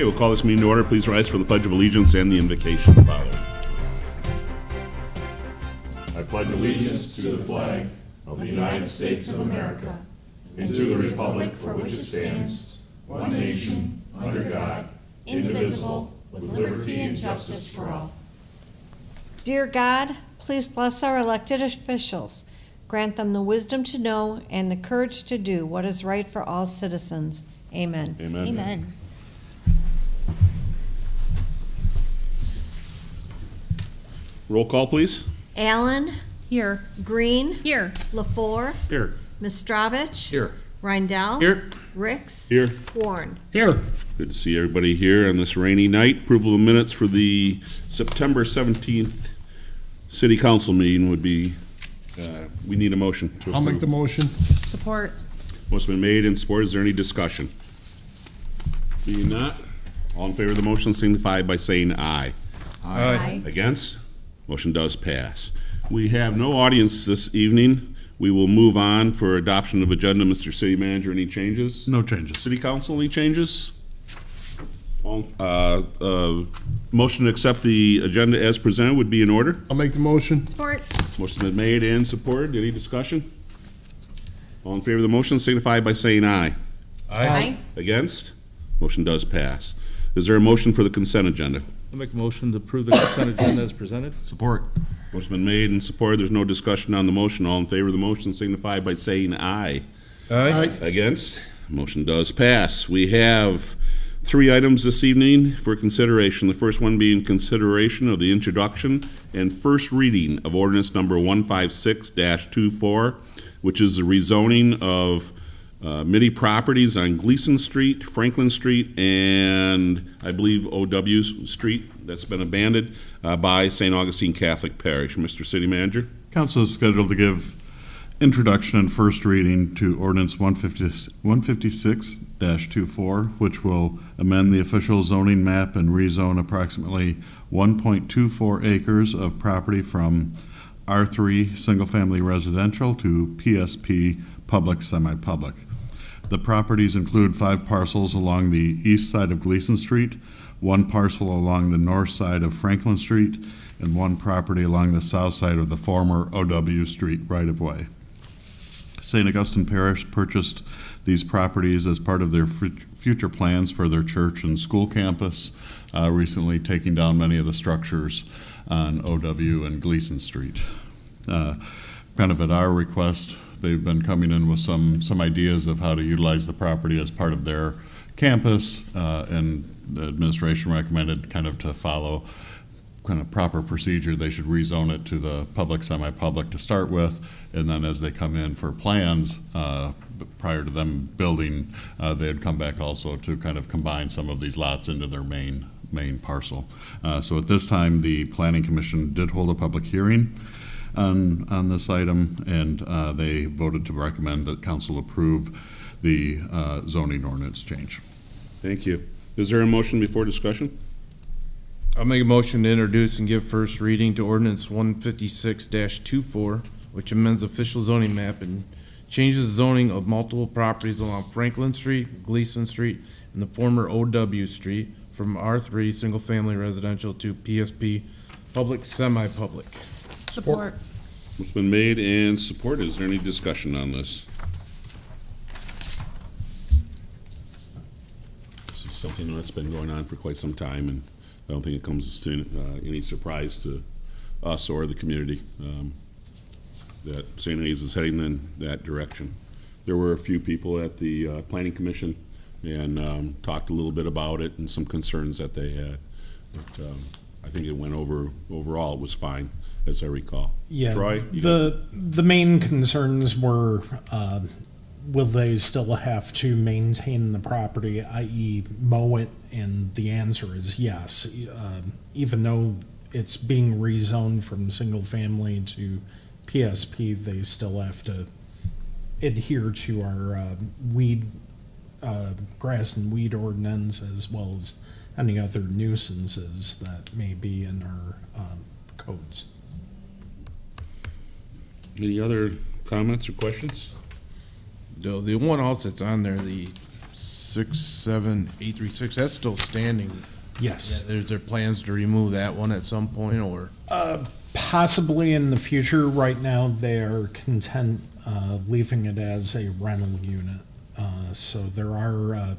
Okay, we'll call this meeting to order. Please rise for the Pledge of Allegiance and the invocation to follow. I pledge Allegiance to the flag of the United States of America and to the republic for which it stands, one nation, under God, indivisible, with liberty and justice for all. Dear God, please bless our elected officials. Grant them the wisdom to know and the courage to do what is right for all citizens. Amen. Amen. Amen. Roll call, please. Allen, Here. Green, Here. LaFour, Here. Mistrovich, Here. Rindell, Here. Ricks, Here. Warren. Here. Good to see everybody here on this rainy night. Approval of minutes for the September 17th City Council meeting would be, we need a motion to approve. I'll make the motion. Support. Motion been made and supported. Is there any discussion? Being not, all in favor of the motion signify by saying aye. Aye. Against? Motion does pass. We have no audience this evening. We will move on for adoption of agenda. Mr. City Manager, any changes? No changes. City Council, any changes? Motion to accept the agenda as presented would be in order. I'll make the motion. Support. Motion been made and supported. Any discussion? All in favor of the motion signify by saying aye. Aye. Against? Motion does pass. Is there a motion for the consent agenda? I'll make a motion to approve the consent agenda as presented. Support. Motion been made and supported. There's no discussion on the motion. All in favor of the motion signify by saying aye. Aye. Against? Motion does pass. We have 3 items this evening for consideration. The first one being consideration of the introduction and first reading of ordinance number 156-24, which is the rezoning of many properties on Gleason Street, Franklin Street, and I believe OW Street that's been abandoned by St. Augustine Catholic Parish. Mr. City Manager? Council is scheduled to give introduction and first reading to ordinance 156-24, which will amend the official zoning map and rezone approximately 1.24 acres of property from R3 single-family residential to PSP public semi-public. The properties include 5 parcels along the east side of Gleason Street, 1 parcel along the north side of Franklin Street, and 1 property along the south side of the former OW Street right-of-way. St. Augustine Parish purchased these properties as part of their future plans for their church and school campus, recently taking down many of the structures on OW and Gleason Street. Kind of at our request, they've been coming in with some ideas of how to utilize the property as part of their campus, and the administration recommended kind of to follow kind of proper procedure. They should rezone it to the public, semi-public to start with, and then as they come in for plans, prior to them building, they'd come back also to kind of combine some of these lots into their main parcel. So at this time, the Planning Commission did hold a public hearing on this item, and they voted to recommend that council approve the zoning ordinance change. Thank you. Is there a motion before discussion? I'll make a motion to introduce and give first reading to ordinance 156-24, which amends official zoning map and changes zoning of multiple properties along Franklin Street, Gleason Street, and the former OW Street from R3 single-family residential to PSP public semi-public. Support. It's been made and supported. Is there any discussion on this? This is something that's been going on for quite some time, and I don't think it comes to any surprise to us or the community that St. A's is heading in that direction. There were a few people at the Planning Commission and talked a little bit about it and some concerns that they had. But I think it went overall, it was fine, as I recall. Yeah. Troy? The main concerns were, will they still have to maintain the property, i.e. mow it? And the answer is yes. Even though it's being rezoned from single family to PSP, they still have to adhere to our grass and weed ordinance, as well as any other nuisances that may be in our codes. Any other comments or questions? The one else that's on there, the 67836, that's still standing. Yes. There's there plans to remove that one at some point, or? Possibly in the future. Right now, they are content leaving it as a rental unit. So there are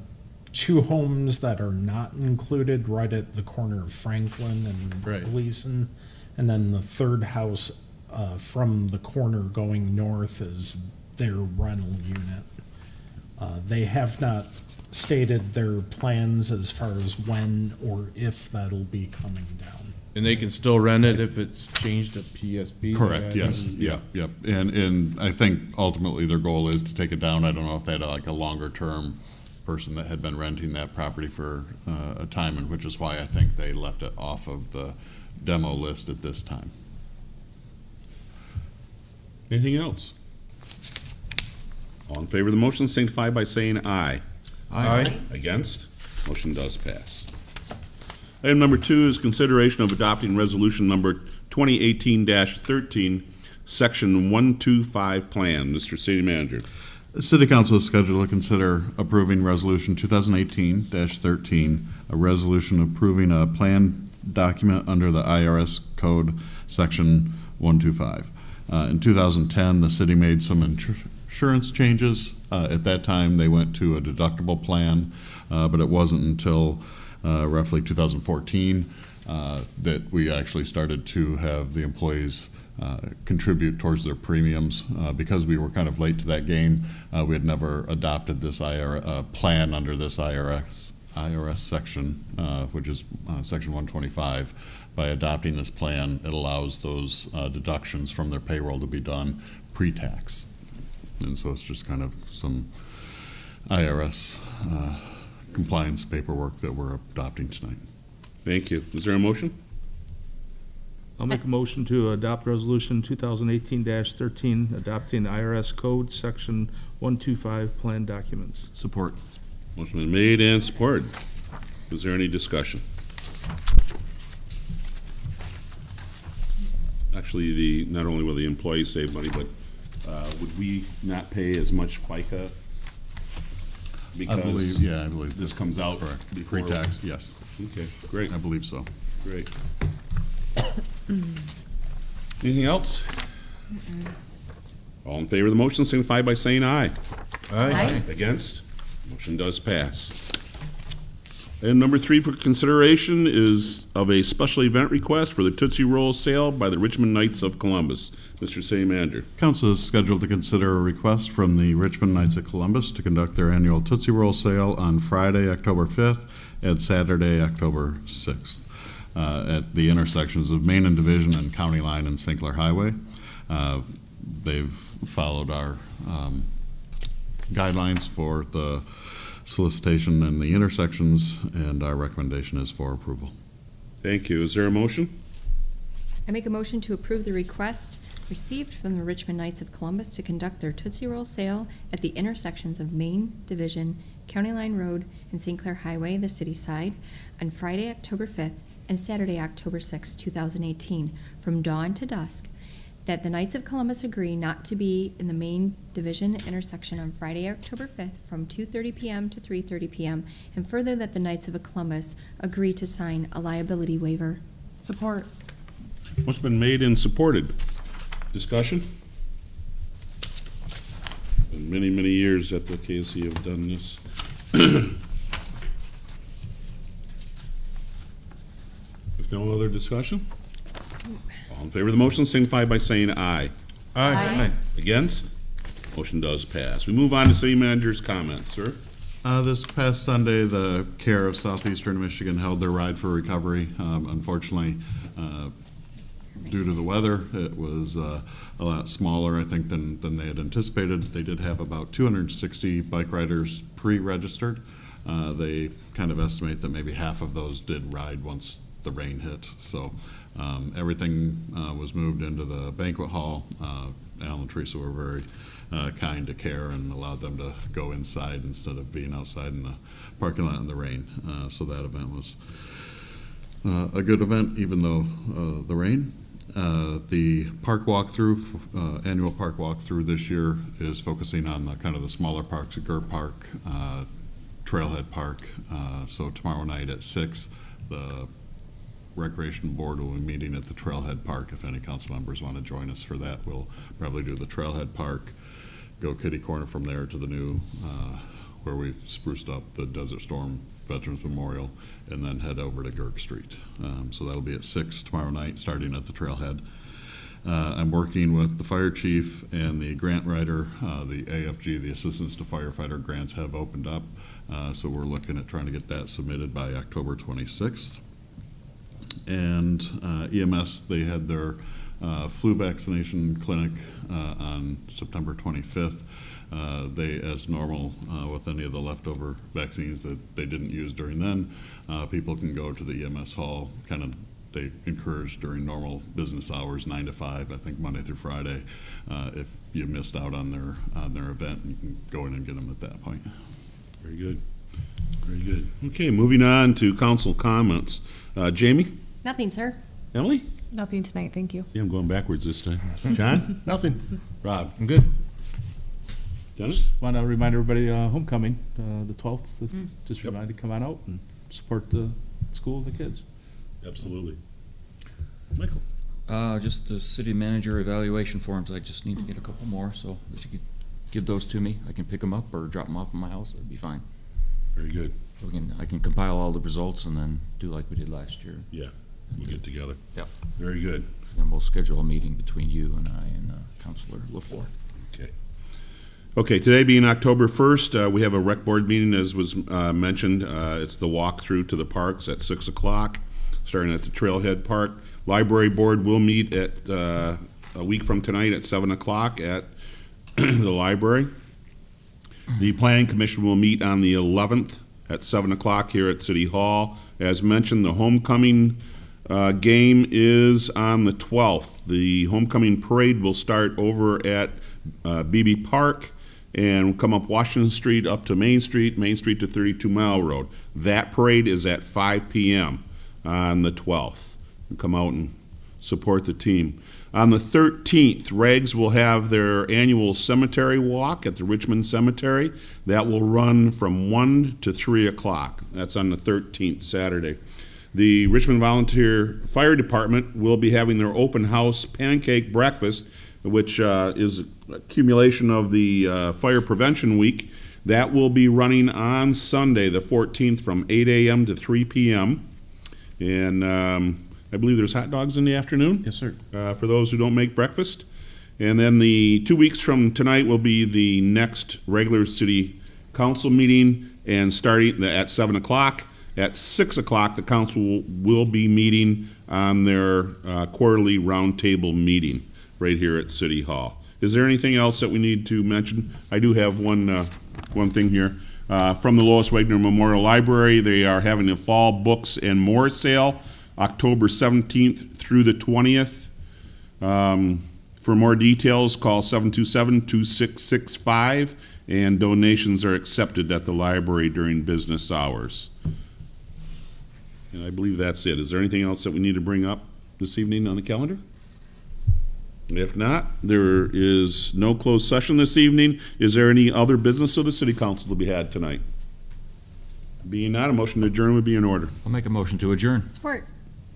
two homes that are not included right at the corner of Franklin and Right. Gleason. And then the third house from the corner going north is their rental unit. They have not stated their plans as far as when or if that'll be coming down. And they can still rent it if it's changed to PSP? Correct, yes, yep. And I think ultimately their goal is to take it down. I don't know if they had like a longer term person that had been renting that property for a time, and which is why I think they left it off of the demo list at this time. Anything else? All in favor of the motion signify by saying aye. Aye. Against? Motion does pass. Item number 2 is consideration of adopting resolution number 2018-13, section 125 plan. Mr. City Manager. The City Council is scheduled to consider approving Resolution 2018-13, a resolution approving a plan document under the IRS Code, Section 125. In 2010, the city made some insurance changes. At that time, they went to a deductible plan, but it wasn't until roughly 2014 that we actually started to have the employees contribute towards their premiums. Because we were kind of late to that game, we had never adopted this plan under this IRS section, which is Section 125. By adopting this plan, it allows those deductions from their payroll to be done pre-tax. And so it's just kind of some IRS compliance paperwork that we're adopting tonight. Thank you. Is there a motion? I'll make a motion to adopt resolution 2018-13, adopting IRS Code, section 125, plan documents. Support. Motion been made and supported. Is there any discussion? Actually, not only will the employees save money, but would we not pay as much FICA? I believe this comes out correct. before- Pre-tax, yes, Okay, great, I believe so. great. Anything else? All in favor of the motion signify by saying aye. Aye. Against? Motion does pass. And number 3 for consideration is of a special event request for the Tootsie Roll sale by the Richmond Knights of Columbus. Mr. City Manager. Council is scheduled to consider a request from the Richmond Knights of Columbus to conduct their annual Tootsie Roll sale on Friday, October 5th and Saturday, October 6th at the intersections of Main and Division and County Line and St. Clair Highway. They've followed our guidelines for the solicitation and the intersections, and our recommendation is for approval. Thank you. Is there a motion? I make a motion to approve the request received from the Richmond Knights of Columbus to conduct their Tootsie Roll sale at the intersections of Main Division, County Line Road, and St. Clair Highway, the city side, on Friday, October 5th and Saturday, October 6th, 2018, from dawn to dusk, that the Knights of Columbus agree not to be in the Main Division intersection on Friday, October 5th from 2:30 p.m. to 3:30 p.m., and further that the Knights of Columbus agree to sign a liability waiver. Support. What's been made and supported? Discussion? Been many, many years that the KC have done this. If no other discussion? All in favor of the motion signify by saying aye. Aye. Against? Motion does pass. We move on to City Manager's comments, sir. This past Sunday, the CARE of Southeastern Michigan held their Ride for Recovery. Unfortunately, due to the weather, it was a lot smaller, I think, than they had anticipated. They did have about 260 bike riders pre-registered. They kind of estimate that maybe half of those did ride once the rain hit. So everything was moved into the banquet hall. Al and Teresa were very kind to CARE and allowed them to go inside instead of being outside in the parking lot in the rain. So that event was a good event, even though the rain. The park walkthrough, annual park walkthrough this year is focusing on the kind of the smaller parks, Gur Park, Trailhead Park. So tomorrow night at 6, the Recreation Board will be meeting at the Trailhead Park. If any council members want to join us for that, we'll probably do the Trailhead Park, go kitty corner from there to the new, where we've spruced up the Desert Storm Veterans Memorial, and then head over to Girk Street. So that'll be at 6 tomorrow night, starting at the Trailhead. I'm working with the fire chief and the grant writer. The AFG, the Assistance to Firefighter grants, have opened up. So we're looking at trying to get that submitted by October 26th. And EMS, they had their flu vaccination clinic on September 25th. They, as normal, with any of the leftover vaccines that they didn't use during then, people can go to the EMS hall. Kind of, they encourage during normal business hours, 9 to 5, I think Monday through Friday. If you missed out on their event, you can go in and get them at that point. Very good. Very good. Okay, moving on to council comments. Jamie? Nothing, sir. Emily? Nothing tonight, thank you. See, I'm going backwards this time. John? Nothing. Rob? I'm good. Dennis? Want to remind everybody, homecoming, the 12th, just remind to come on out and support the school and the kids. Absolutely. Michael? Just the city manager evaluation forms, I just need to get a couple more, so if you could give those to me, I can pick them up or drop them off in my house, it'd be fine. Very good. I can compile all the results and then do like we did last year. Yeah, we'll get together. Yep. Very good. And we'll schedule a meeting between you and I and Councilor LaFleur. Okay, today being October 1st, we have a rec board meeting, as was mentioned. It's the walkthrough to the parks at 6 o'clock, starting at the Trailhead Park. Library board will meet at a week from tonight at 7 o'clock at the library. The Planning Commission will meet on the 11th at 7 o'clock here at City Hall. As mentioned, the homecoming game is on the 12th. The homecoming parade will start over at BB Park and come up Washington Street up to Main Street to 32 Mile Road. That parade is at 5 p.m. on the 12th. Come out and support the team. On the 13th, Regs will have their annual cemetery walk at the Richmond Cemetery. That will run from 1 to 3 o'clock. That's on the 13th, Saturday. The Richmond Volunteer Fire Department will be having their open house pancake breakfast, which is accumulation of the Fire Prevention Week. That will be running on Sunday, the 14th, from 8 a.m. to 3 p.m. And I believe there's hot dogs in the afternoon. Yes, sir. For those who don't make breakfast. And then the 2 weeks from tonight will be the next regular city council meeting, and starting at 7 o'clock. At 6 o'clock, the council will be meeting on their quarterly roundtable meeting right here at City Hall. Is there anything else that we need to mention? I do have one thing here. From the Lois Wagner Memorial Library, they are having a fall books and more sale, October 17th through the 20th. For more details, call 727-2665, and donations are accepted at the library during business hours. And I believe that's it. Is there anything else that we need to bring up this evening on the calendar? If not, there is no closed session this evening. Is there any other business of the city council to be had tonight? Being not, a motion to adjourn would be in order. I'll make a motion to adjourn. Support.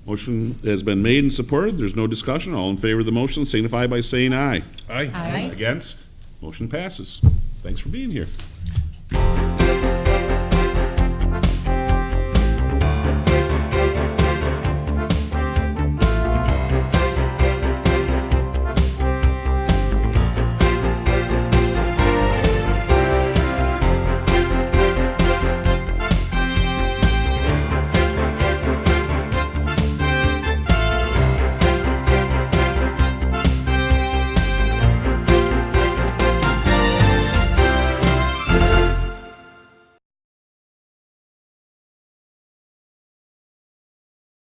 Motion has been made and supported. There's no discussion. All in favor of the motion signify by saying aye. Aye. Aye. Against? Motion passes. Thanks for being here.